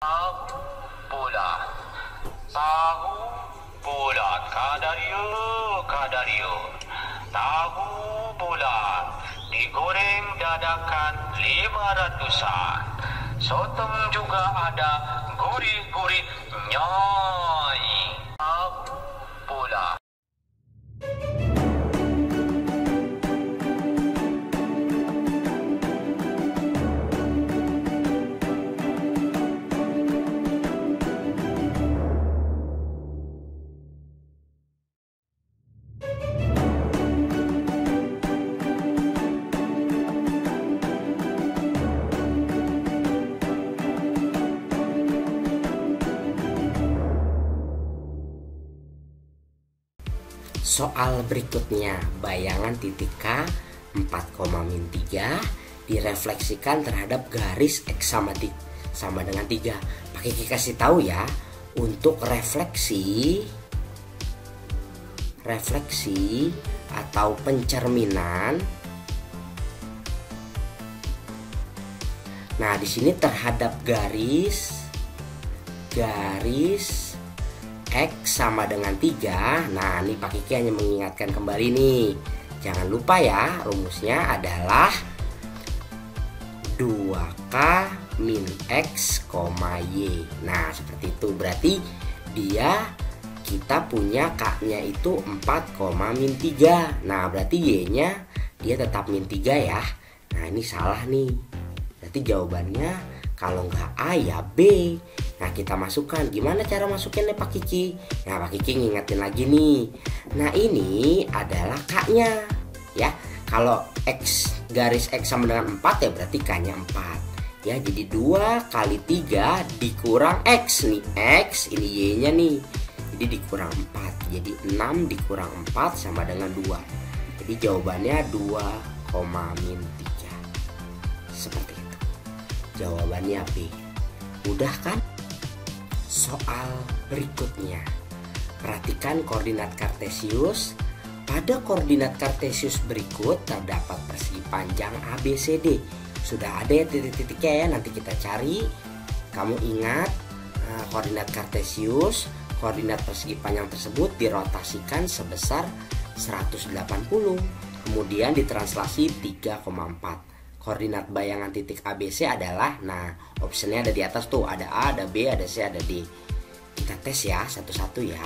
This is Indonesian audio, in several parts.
Tahu bola, tahu bola, kadario. Tahu bola digoreng dadakan 500-an. Sotong juga ada, gurih-gurih nyai. Tahu bola. Soal berikutnya, bayangan titik K 4,-3 direfleksikan terhadap garis X sama dengan 3. Pakai kasih tahu ya, untuk refleksi atau pencerminan. Nah, di sini terhadap garis X sama dengan 3. Nah, ini Pak Kiki hanya mengingatkan kembali nih. Jangan lupa ya, rumusnya adalah 2K min X, Y. Nah, seperti itu. Berarti kita punya K-nya itu 4,-3. Nah, berarti Y-nya dia tetap min 3 ya. Nah, ini salah nih. Berarti jawabannya kalau nggak A ya B. Nah, kita masukkan. Gimana cara masukinnya Pak Kiki? Nah, Pak Kiki ngingetin lagi nih. Nah, ini adalah K-nya ya. Kalau garis X sama dengan 4 ya berarti K-nya 4. Ya, jadi 2 kali 3 dikurang X nih. X, ini Y-nya nih. Jadi dikurang 4. Jadi 6 dikurang 4 sama dengan 2. Jadi jawabannya 2,-3. Seperti itu. Jawabannya B. Mudah kan? Soal berikutnya, perhatikan koordinat kartesius. Pada koordinat kartesius berikut terdapat persegi panjang ABCD. Sudah ada ya titik-titiknya ya, nanti kita cari. Kamu ingat koordinat kartesius, koordinat persegi panjang tersebut dirotasikan sebesar 180, kemudian ditranslasi 3,4. Koordinat bayangan titik ABC adalah, nah optionnya ada di atas tuh, ada A, ada B, ada C, ada D. Kita tes ya satu-satu ya.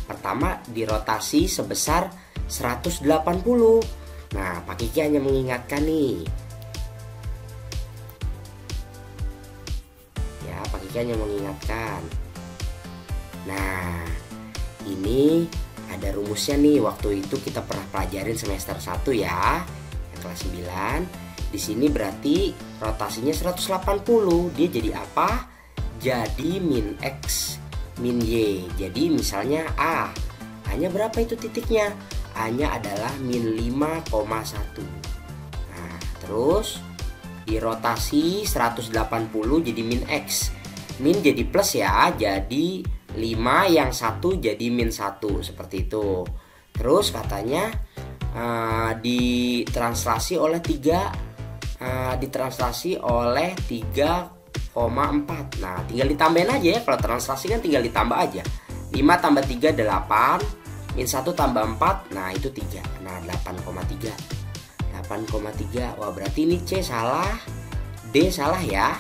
Pertama, dirotasi sebesar 180. Nah, Pak Kiki hanya mengingatkan nih. Ya, Pak Kiki hanya mengingatkan. Nah, ini ada rumusnya nih. Waktu itu kita pernah pelajarin semester 1 ya, yang kelas 9. Di sini berarti rotasinya 180. Dia jadi apa? Jadi min X, min Y. Jadi misalnya A. A-nya berapa itu titiknya? A-nya adalah min 5,1. Nah, terus dirotasi 180 jadi min X. Min jadi plus ya. Jadi 5 yang 1 jadi min 1. Seperti itu. Terus katanya ditranslasi oleh 3,4. Nah, tinggal ditambahin aja ya. Kalau translasi kan tinggal ditambah aja. 5 tambah 3 8, min 1 tambah 4, nah itu 3. Nah, 8,3. Wah, berarti ini C salah, D salah ya.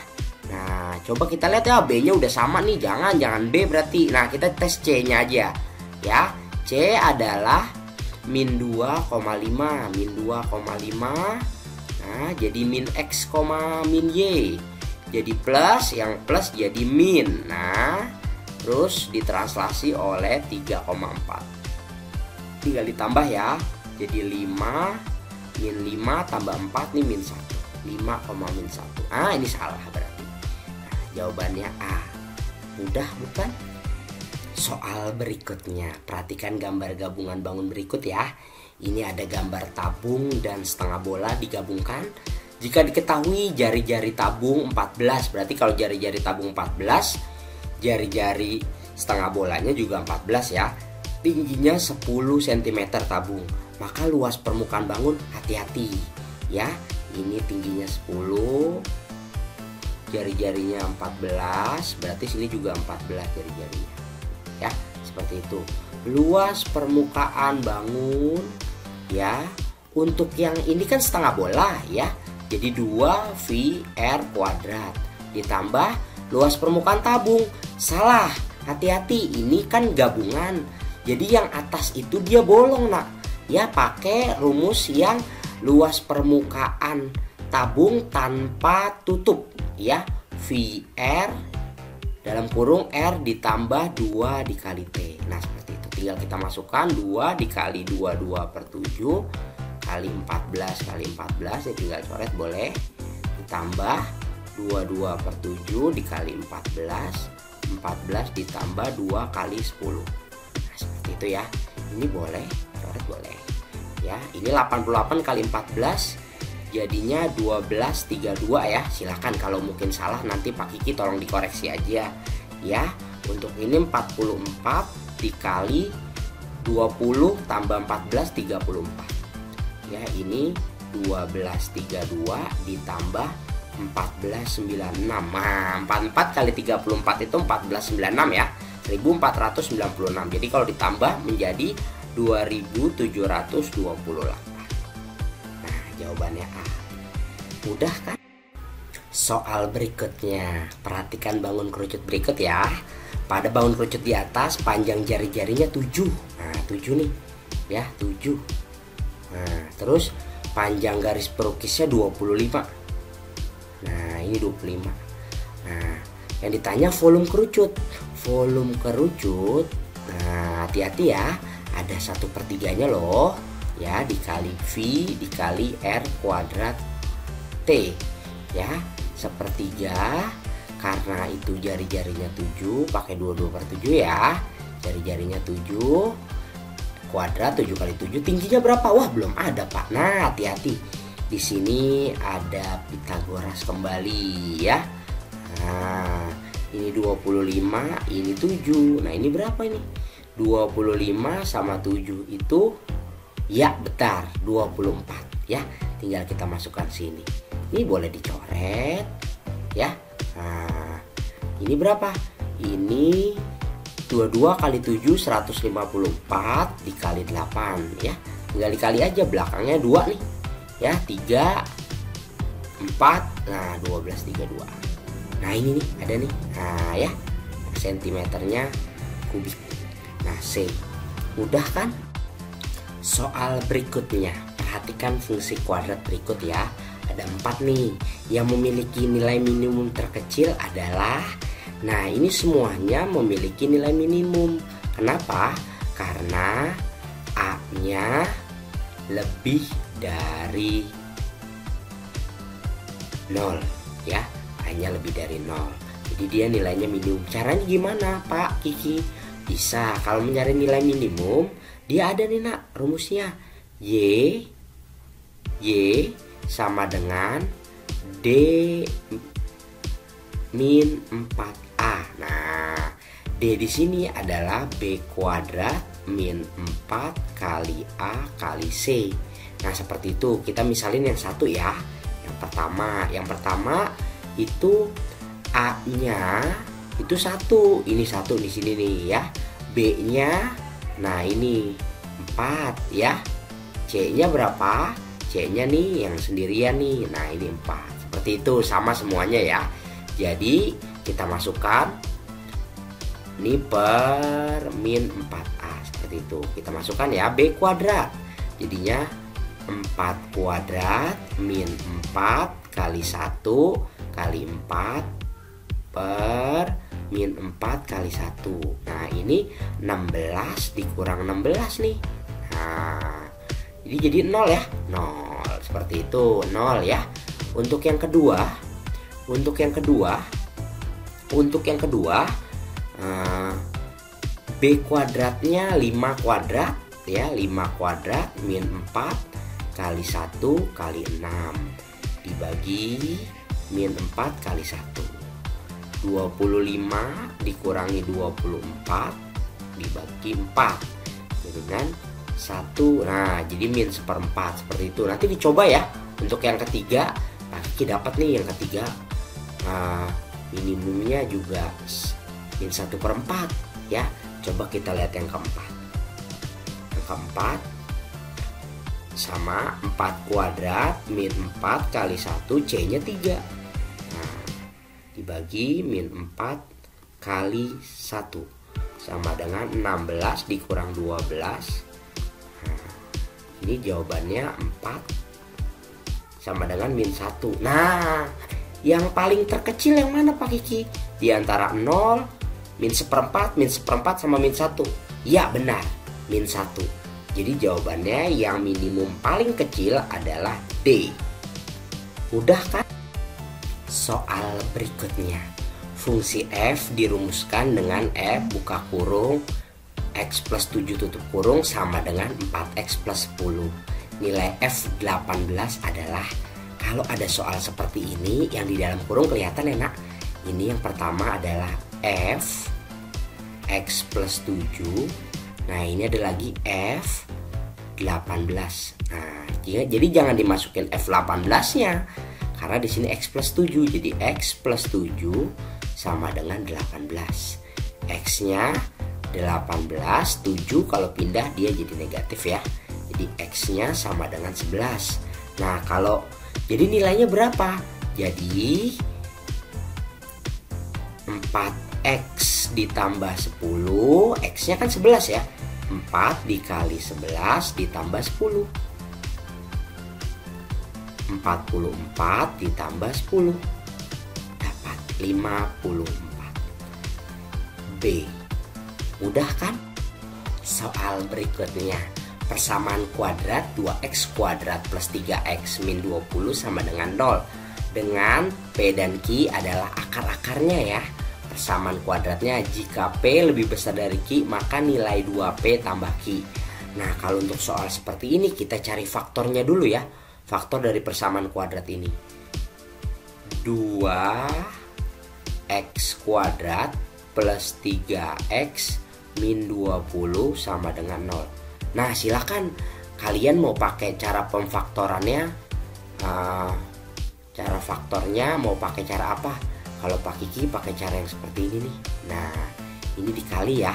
Nah, coba kita lihat ya, B-nya udah sama nih. Jangan B berarti. Nah, kita tes C-nya aja ya. C adalah min 2,5. Nah, jadi min X, min Y. Jadi plus, yang plus jadi min. Nah, terus ditranslasi oleh 3,4. Tinggal ditambah ya. Jadi 5, min 5 tambah 4 nih min 1. 5,-1. Ah, ini salah berarti. Nah, jawabannya A. Mudah bukan? Soal berikutnya, perhatikan gambar gabungan bangun berikut ya. Ini ada gambar tabung dan setengah bola digabungkan. Jika diketahui jari-jari tabung 14, berarti kalau jari-jari tabung 14, jari-jari setengah bolanya juga 14 ya. Tingginya 10 cm tabung. Maka luas permukaan bangun, hati-hati ya. Ini tingginya 10, jari-jarinya 14, berarti sini juga 14 jari-jarinya. Ya, seperti itu. Luas permukaan bangun ya. Untuk yang ini kan setengah bola ya. Jadi 2 VR kuadrat ditambah luas permukaan tabung. Salah, hati-hati, ini kan gabungan. Jadi yang atas itu dia bolong, Nak. Ya, pakai rumus yang luas permukaan tabung tanpa tutup ya. VR dalam kurung R ditambah 2 dikali T. Nah, seperti itu. Tinggal kita masukkan 2 dikali 22/7 kali 14 kali 14, ya tinggal coret boleh. Ditambah 22/7 dikali 14, 14 ditambah 2 kali 10. Nah, seperti itu ya. Ini boleh, coret boleh. Ya, ini 88 kali 14 jadinya 1232 ya. Silahkan kalau mungkin salah nanti Pak Kiki tolong dikoreksi aja ya. Untuk ini 44 dikali 20 tambah 14 34. Ya, ini 1232 ditambah 1496. Nah, 44 kali 34 itu 1496 ya. 1496. Jadi kalau ditambah menjadi 2728. Nah, jawabannya A. Mudah kan? Soal berikutnya, perhatikan bangun kerucut berikut ya. Pada bangun kerucut di atas panjang jari-jarinya 7. Nah, 7 nih. Ya, 7. Nah, terus panjang garis pelukisnya 25. Nah, ini 25. Nah, yang ditanya volume kerucut. Volume kerucut. Nah, hati-hati ya. Ada 1/3-nya loh. Ya, dikali V dikali R kuadrat T. Ya, 1/3. Karena itu jari-jarinya 7, pakai 22/7 ya. Jari-jarinya 7. Kuadrat 7 kali 7 tingginya berapa? Wah, belum ada, Pak. Nah, hati-hati. Di sini ada Pythagoras kembali ya. Nah, ini 25, ini 7. Nah, ini berapa ini? 25 sama 7 itu ya betar 24 ya. Tinggal kita masukkan sini. Ini boleh dicoret ya. Nah, ini berapa? Ini 22 kali 7 154 dikali 8 ya. Tinggal dikali aja, belakangnya 2 nih. Ya, 3 4. Nah, 1232. Nah, ini nih ada nih. Nah, ya. Sentimeternya kubik. Nah, C. Mudah kan? Soal berikutnya, perhatikan fungsi kuadrat berikut ya. Ada 4 nih. Yang memiliki nilai minimum terkecil adalah, nah, ini semuanya memiliki nilai minimum. Kenapa? Karena A-nya lebih dari 0 ya. A-nya lebih dari 0. Jadi dia nilainya minimum. Caranya gimana, Pak Kiki? Bisa, kalau mencari nilai minimum, dia ada nih, Nak, rumusnya. Y sama dengan D min 4A. Nah, D di sini adalah B kuadrat min 4 kali A kali C. Nah, seperti itu. Kita misalin yang satu ya. Yang pertama itu A-nya itu 1. Ini 1 di sini nih ya. B-nya nah ini 4 ya. C-nya berapa? C-nya nih yang sendirian nih. Nah, ini 4. Seperti itu, sama semuanya ya. Jadi kita masukkan ini per min 4A. Seperti itu. Kita masukkan ya B kuadrat. Jadinya 4 kuadrat min 4 kali 1 kali 4 per min 4 kali 1. Nah, ini 16 dikurang 16 nih. Nah, jadi 0 ya. 0. Seperti itu, 0 ya. Untuk yang kedua B kuadratnya 5 kuadrat ya. 5 kuadrat min 4 kali 1 kali 6 dibagi min 4 kali 1. 25 dikurangi 24 dibagi 4 dengan 1. Nah, jadi min 1/4 seperti itu. Nanti dicoba ya. Untuk yang ketiga, Pak Kiki dapat nih yang ketiga minimumnya juga min 1/4 ya. Coba kita lihat yang keempat. Yang keempat sama 4 kuadrat min 4 kali 1 C-nya 3. Nah, dibagi min 4 kali 1 sama dengan 16 dikurang 12. Nah, ini jawabannya 4 sama dengan min 1. Nah, yang paling terkecil yang mana Pak Kiki? Di antara 0, min 1/4, min 1/4 sama min 1. Ya benar, min 1. Jadi jawabannya yang minimum paling kecil adalah D. Udah kan? Soal berikutnya. Fungsi f dirumuskan dengan f buka kurung x plus 7 tutup kurung sama dengan 4x plus 10. Nilai f 18 adalah, kalau ada soal seperti ini yang di dalam kurung kelihatan ya nak. Ini yang pertama adalah f x plus 7. Nah ini ada lagi f 18. Nah jadi jangan dimasukin f 18 nya, karena di sini x plus 7. Jadi x plus 7 sama dengan 18. X nya 18, 7 kalau pindah dia jadi negatif ya. Jadi x nya sama dengan 11. Nah kalau jadi nilainya berapa? Jadi 4x ditambah 10, x nya kan 11 ya. 4 dikali 11 ditambah 10, 44 ditambah 10 dapat 54. B. Udah kan? Soal berikutnya, persamaan kuadrat 2x kuadrat plus 3x min 20 sama dengan 0. Dengan P dan Q adalah akar-akarnya ya. Persamaan kuadratnya, jika P lebih besar dari Q maka nilai 2P tambah Q. Nah kalau untuk soal seperti ini kita cari faktornya dulu ya. Faktor dari persamaan kuadrat ini, 2x kuadrat plus 3x min 20 sama dengan 0. Nah silakan kalian mau pakai cara pemfaktorannya, cara faktornya mau pakai cara apa. Kalau Pak Kiki pakai cara yang seperti ini nih. Nah ini dikali ya.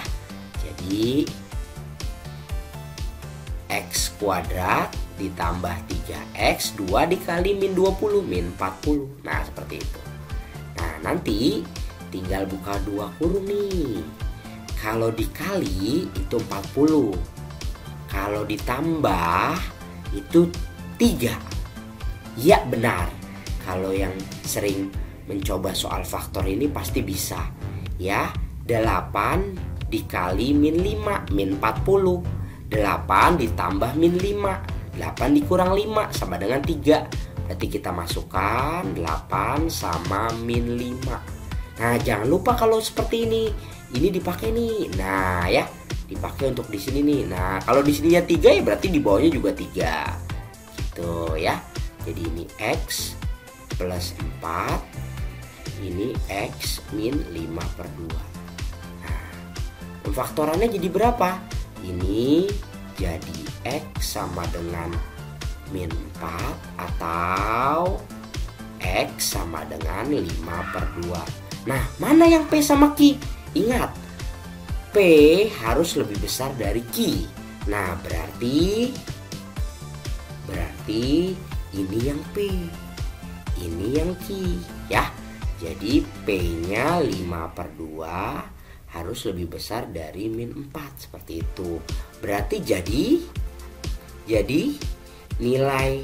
Jadi x kuadrat ditambah 3x, 2 dikali min 20, min 40. Nah seperti itu. Nah nanti tinggal buka 2 kurung nih. Kalau dikali itu 40, kalau ditambah itu 3. Ya benar. Kalau yang sering mencoba soal faktor ini pasti bisa ya. 8 dikali min 5, min 40. 8 ditambah min 5, 8 dikurang 5 sama dengan 3. Berarti kita masukkan 8 sama min 5. Nah jangan lupa kalau seperti ini dipakai nih. Nah ya, dipakai untuk di sini nih. Nah kalau di sininya 3 ya berarti di bawahnya juga 3 gitu ya. Jadi ini x plus 4, ini x min 5/2. Nah pemfaktorannya jadi berapa? Ini jadi x sama dengan min 4 atau x sama dengan 5/2. Nah mana yang P sama Q? Ingat, P harus lebih besar dari Q. Nah berarti ini yang P, ini yang Q ya. Jadi P-nya 5/2 harus lebih besar dari min 4 seperti itu. Berarti jadi nilai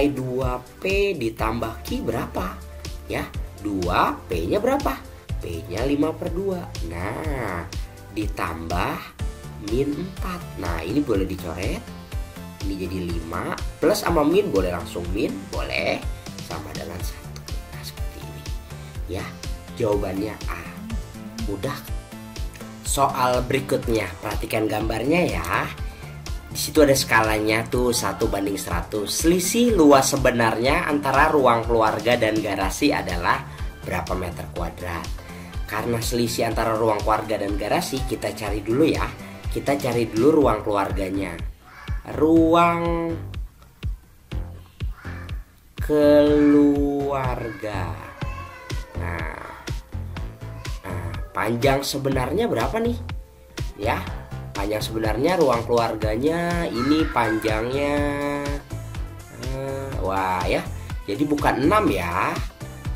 2P ditambah Q berapa? Ya, 2P-nya berapa? P-nya 5/2. Nah, ditambah min 4. Nah, ini boleh dicoret. Ini jadi 5 plus sama min, boleh langsung min, boleh sama dengan 1. Nah, seperti ini. Ya, jawabannya A. Udah. Soal berikutnya, perhatikan gambarnya ya. Di situ ada skalanya tuh 1:100. Selisih luas sebenarnya antara ruang keluarga dan garasi adalah berapa meter kuadrat? Karena selisih antara ruang keluarga dan garasi, kita cari dulu ya. Kita cari dulu ruang keluarganya. Ruang keluarga keluarga. Nah, panjang sebenarnya berapa nih? Ya, panjang sebenarnya ruang keluarganya ini panjangnya wah ya. Jadi bukan 6 ya,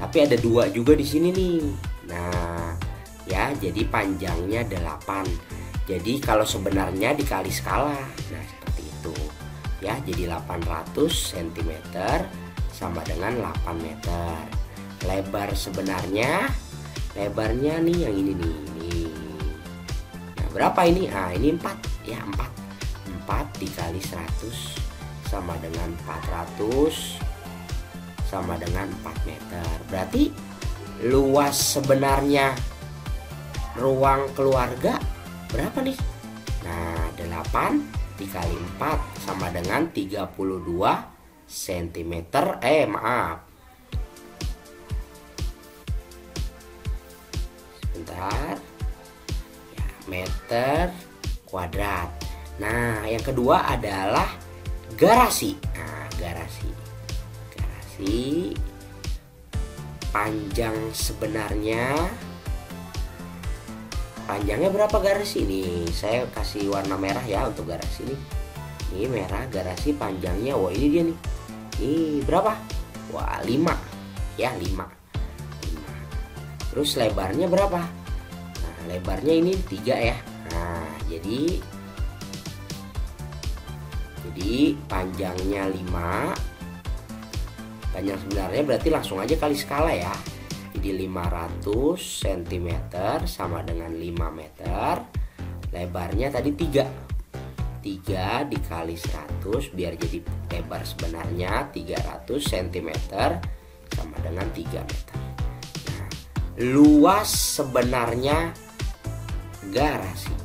tapi ada 2 juga di sini nih. Nah, ya, jadi panjangnya 8. Jadi kalau sebenarnya dikali skala. Nah, seperti itu. Ya, jadi 800 cm sama dengan 8 meter. Lebar sebenarnya, lebarnya nih yang ini nih. Nah, berapa ini? Ini 4 ya, 4 dikali 100 sama dengan 400 sama dengan 4 meter. Berarti luas sebenarnya ruang keluarga berapa nih? Nah, 8 dikali 4 sama dengan 32 cm. Sebentar. Ya, meter kuadrat. Nah, yang kedua adalah garasi. Nah, garasi panjang sebenarnya, panjangnya berapa garasi nih? Saya kasih warna merah ya untuk garasi nih. Ini merah, garasi panjangnya. Wah, ini dia nih. Ini berapa? Wah, 5 ya, 5. Terus lebarnya berapa? Nah, lebarnya ini 3 ya. Nah, jadi panjangnya 5. Panjang sebenarnya berarti langsung aja kali skala ya. Jadi 500 cm sama dengan 5 meter. Lebarnya tadi 3 dikali 100 biar jadi lebar sebenarnya 300 cm sama dengan 3 meter. Nah, luas sebenarnya garasi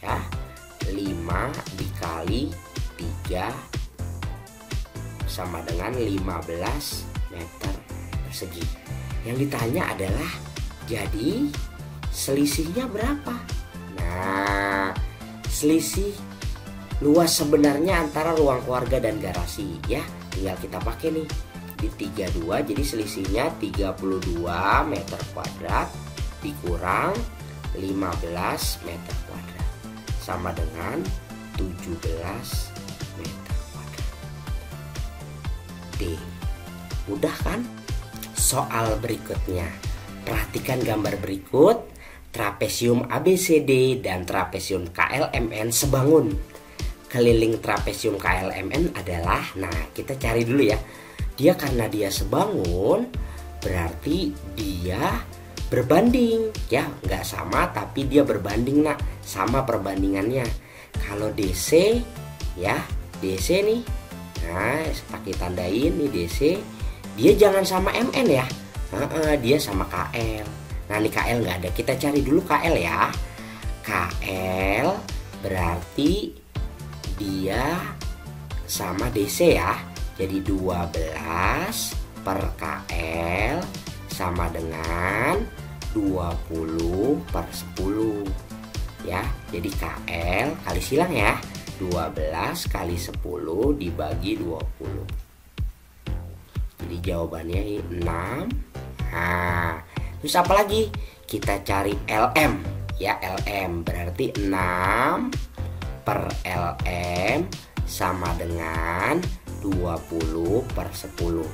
ya, 5 dikali 3 sama dengan 15 meter persegi. Yang ditanya adalah jadi selisihnya berapa? Nah, selisih luas sebenarnya antara ruang keluarga dan garasi ya, tinggal kita pakai nih di 32, jadi selisihnya 32 meter kuadrat dikurang 15 meter kuadrat sama dengan 17 meter kuadrat. D. Mudah kan? Soal berikutnya. Perhatikan gambar berikut. Trapesium ABCD dan trapesium KLMN sebangun. Keliling trapesium KLMN adalah, nah kita cari dulu ya. Dia karena dia sebangun, berarti dia berbanding ya, nggak sama tapi dia berbanding nak, sama perbandingannya. Kalau DC ya, DC nih, nah pakai tandain nih DC, dia jangan sama MN ya, dia sama KL. Nah ini KL nggak ada, kita cari dulu KL ya. KL berarti dia sama DC ya, jadi 12 per KL sama dengan 20 per 10 ya. Jadi KL kali silang ya, 12 kali 10 dibagi 20. Jadi jawabannya 6. Nah, terus apa lagi? Kita cari LM ya, LM berarti 6 per LM sama dengan 20 per 10.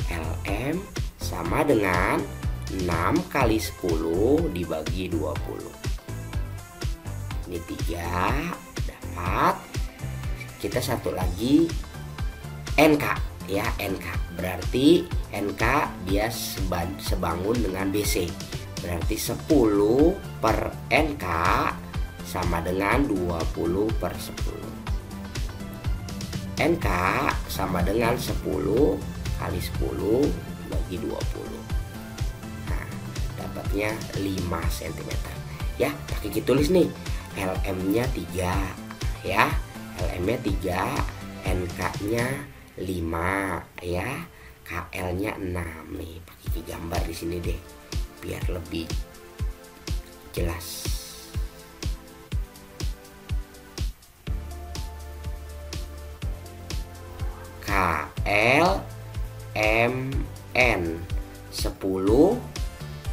LM sama dengan 6 kali 10 dibagi 20. Ini 3 dapat. Kita satu lagi NK ya, NK berarti NK dia sebangun dengan BC, berarti 10 per NK sama dengan 20 per 10. NK sama dengan 10 kali 10 bagi 20. Nah, dapatnya 5 cm. Ya, pakai kita tulis nih. LM-nya 3 ya. LM-nya 3, NK-nya 5 ya. KL-nya 6 nih. Pakai gambar di sini deh biar lebih jelas. KL MN 10,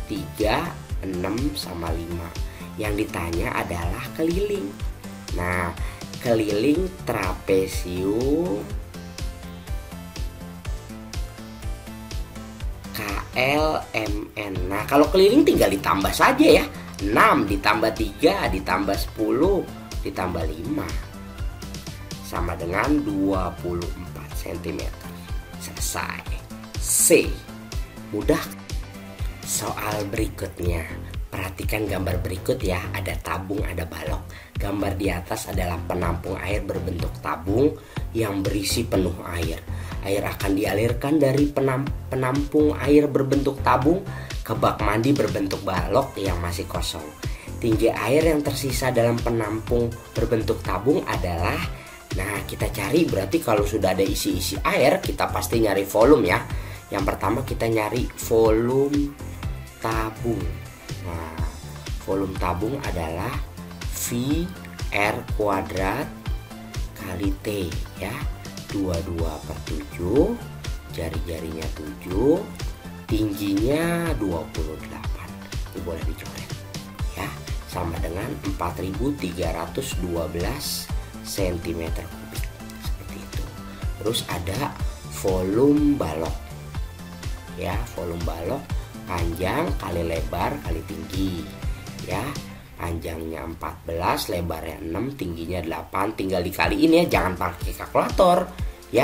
3, 6 sama 5. Yang ditanya adalah keliling. Nah, keliling trapesium KLMN. Nah, kalau keliling tinggal ditambah saja ya. 6 ditambah 3 ditambah 10 ditambah 5 sama dengan 24 cm. Selesai. C. Mudah. Soal berikutnya. Perhatikan gambar berikut ya. Ada tabung, ada balok. Gambar di atas adalah penampung air berbentuk tabung yang berisi penuh air. Air akan dialirkan dari penampung air berbentuk tabung ke bak mandi berbentuk balok yang masih kosong. Tinggi air yang tersisa dalam penampung berbentuk tabung adalah, nah kita cari, berarti kalau sudah ada isi-isi air kita pasti nyari volume ya. Yang pertama kita nyari volume tabung. Nah, volume tabung adalah V R kuadrat kali T ya. 22/7, jari-jarinya 7, tingginya 28. Ini boleh dicoret ya, sama dengan 4312 cm kubik seperti itu. Terus ada volume balok ya, volume balok panjang kali lebar kali tinggi ya. Panjangnya 14, lebarnya 6, tingginya 8. Tinggal dikaliin ya, jangan pakai kalkulator ya.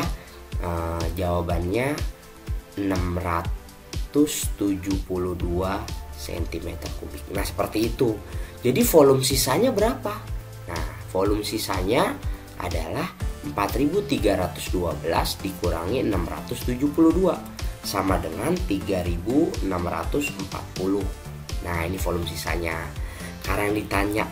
Jawabannya 672 cm kubik. Nah seperti itu. Jadi volume sisanya berapa? Nah volume sisanya adalah 4312 dikurangi 672 sama dengan 3640. Nah ini volume sisanya. Karena yang ditanya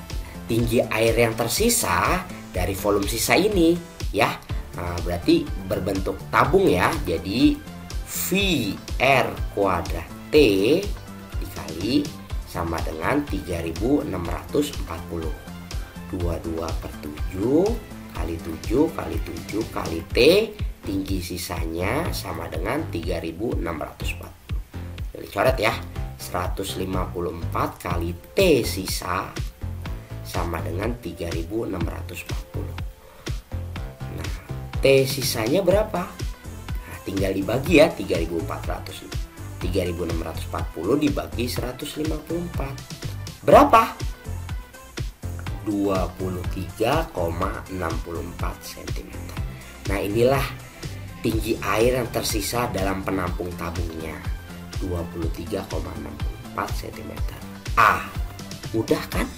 tinggi air yang tersisa dari volume sisa ini ya, nah, berarti berbentuk tabung ya. Jadi V R kuadrat T dikali sama dengan 3640. 22/7 kali 7 kali 7 kali T, tinggi sisanya sama dengan 3640. Jadi coret ya. 154 kali T sisa sama dengan 3640. Nah, T sisanya berapa? Nah, tinggal dibagi ya, 3640 dibagi 154. Berapa? 23,64 cm. Nah, inilah tinggi air yang tersisa dalam penampung tabungnya. 23,64 cm. A. Mudah kan?